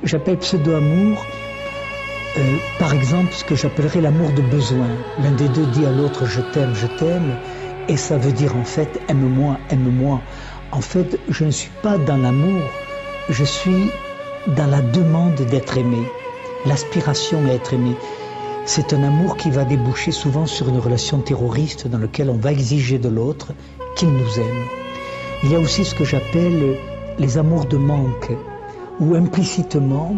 j'appelle pseudo-amour, par exemple, ce que j'appellerais l'amour de besoin. L'un des deux dit à l'autre je t'aime, et ça veut dire en fait aime-moi, aime-moi. En fait, je ne suis pas dans l'amour, je suis dans la demande d'être aimé, l'aspiration à être aimé. C'est un amour qui va déboucher souvent sur une relation terroriste dans laquelle on va exiger de l'autre qu'il nous aime. Il y a aussi ce que j'appelle les amours de manque, où implicitement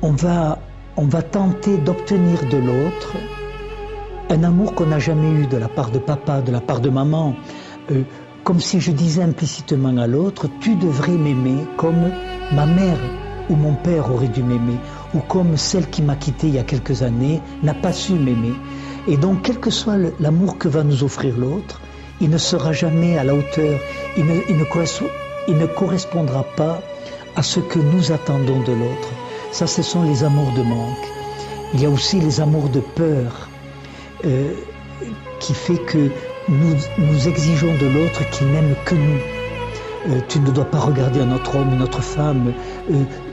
on va tenter d'obtenir de l'autre un amour qu'on n'a jamais eu de la part de papa, de la part de maman, comme si je disais implicitement à l'autre « tu devrais m'aimer comme ma mère ou mon père aurait dû m'aimer » ou comme celle qui m'a quitté il y a quelques années n'a pas su m'aimer. Et donc, quel que soit l'amour que va nous offrir l'autre, il ne sera jamais à la hauteur, il ne correspondra pas à ce que nous attendons de l'autre. Ça, ce sont les amours de manque. Il y a aussi les amours de peur, qui fait que nous exigeons de l'autre qu'il n'aime que nous. Tu ne dois pas regarder un autre homme, une autre femme,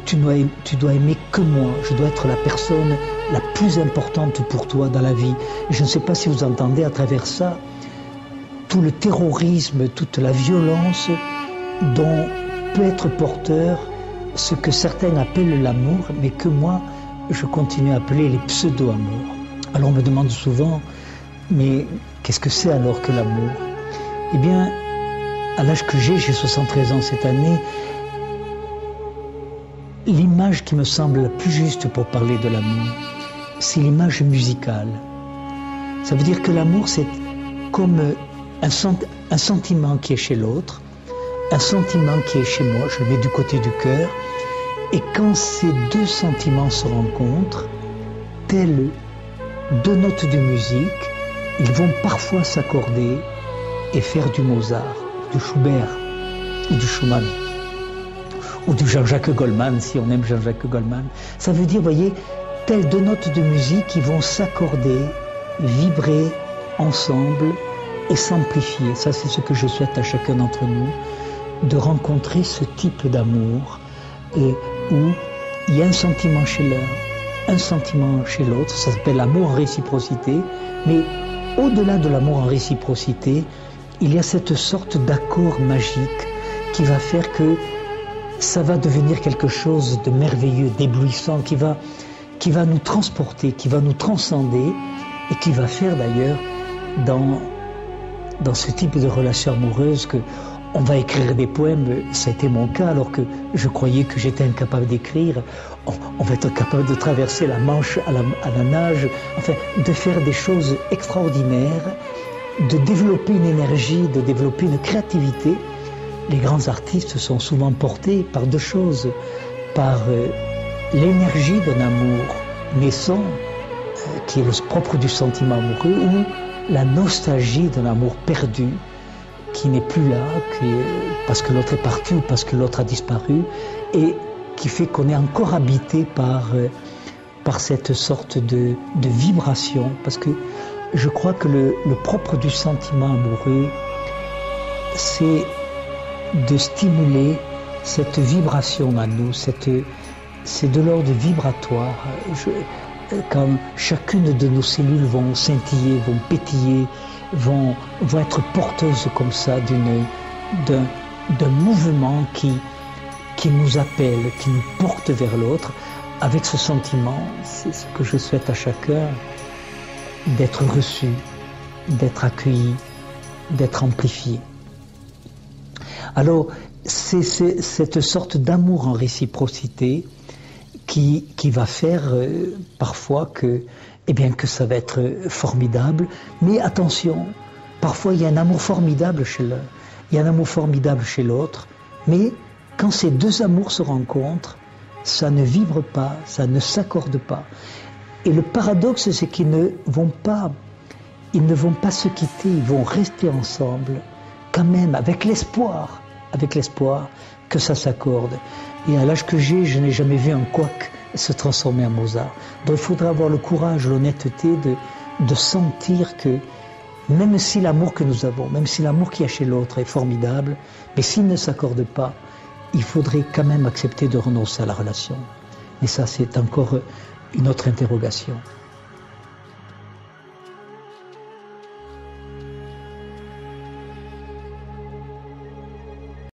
tu dois aimer que moi, je dois être la personne la plus importante pour toi dans la vie. Je ne sais pas si vous entendez à travers ça tout le terrorisme, toute la violence dont peut être porteur ce que certains appellent l'amour, mais que moi, je continue à appeler les pseudo-amours. Alors on me demande souvent, mais qu'est-ce que c'est alors que l'amour? Eh bien, à l'âge que j'ai 73 ans cette année, l'image qui me semble la plus juste pour parler de l'amour, c'est l'image musicale. Ça veut dire que l'amour, c'est comme un sentiment qui est chez l'autre, un sentiment qui est chez moi, je le mets du côté du cœur, et quand ces deux sentiments se rencontrent, telles deux notes de musique, ils vont parfois s'accorder et faire du Mozart, du Schubert, ou du Schumann, ou du Jean-Jacques Goldman, si on aime Jean-Jacques Goldman. Ça veut dire, voyez, telles deux notes de musique qui vont s'accorder, vibrer ensemble et s'amplifier. Ça, c'est ce que je souhaite à chacun d'entre nous, de rencontrer ce type d'amour où il y a un sentiment chez l'un, un sentiment chez l'autre. Ça s'appelle l'amour en réciprocité, mais au-delà de l'amour en réciprocité, il y a cette sorte d'accord magique qui va faire que ça va devenir quelque chose de merveilleux, d'éblouissant, qui va nous transporter, qui va nous transcender et qui va faire d'ailleurs dans ce type de relation amoureuse que on va écrire des poèmes. Ça a été mon cas alors que je croyais que j'étais incapable d'écrire. On va être capable de traverser la Manche à la nage, enfin de faire des choses extraordinaires, de développer une énergie, de développer une créativité. Les grands artistes sont souvent portés par deux choses, par l'énergie d'un amour naissant, qui est le propre du sentiment amoureux, ou la nostalgie d'un amour perdu, qui n'est plus là, parce que l'autre est parti ou parce que l'autre a disparu, et qui fait qu'on est encore habité par cette sorte de vibration, parce que je crois que le propre du sentiment amoureux, c'est de stimuler cette vibration en nous, c'est de l'ordre vibratoire. Quand chacune de nos cellules vont scintiller, vont pétiller, vont être porteuses comme ça d'un mouvement qui nous appelle, qui nous porte vers l'autre, avec ce sentiment, c'est ce que je souhaite à chacun, d'être reçu, d'être accueilli, d'être amplifié. Alors, c'est cette sorte d'amour en réciprocité qui va faire parfois que ça va être formidable. Mais attention, parfois il y a un amour formidable chez l'un, il y a un amour formidable chez l'autre, mais quand ces deux amours se rencontrent, ça ne vibre pas, ça ne s'accorde pas. Et le paradoxe, c'est qu'ils ne vont pas se quitter, ils vont rester ensemble, quand même, avec l'espoir que ça s'accorde. Et à l'âge que j'ai, je n'ai jamais vu un couac se transformer en Mozart. Donc il faudra avoir le courage, l'honnêteté de sentir que même si l'amour que nous avons, même si l'amour qu'il y a chez l'autre est formidable, mais s'il ne s'accorde pas, il faudrait quand même accepter de renoncer à la relation. Mais ça, c'est encore une autre interrogation.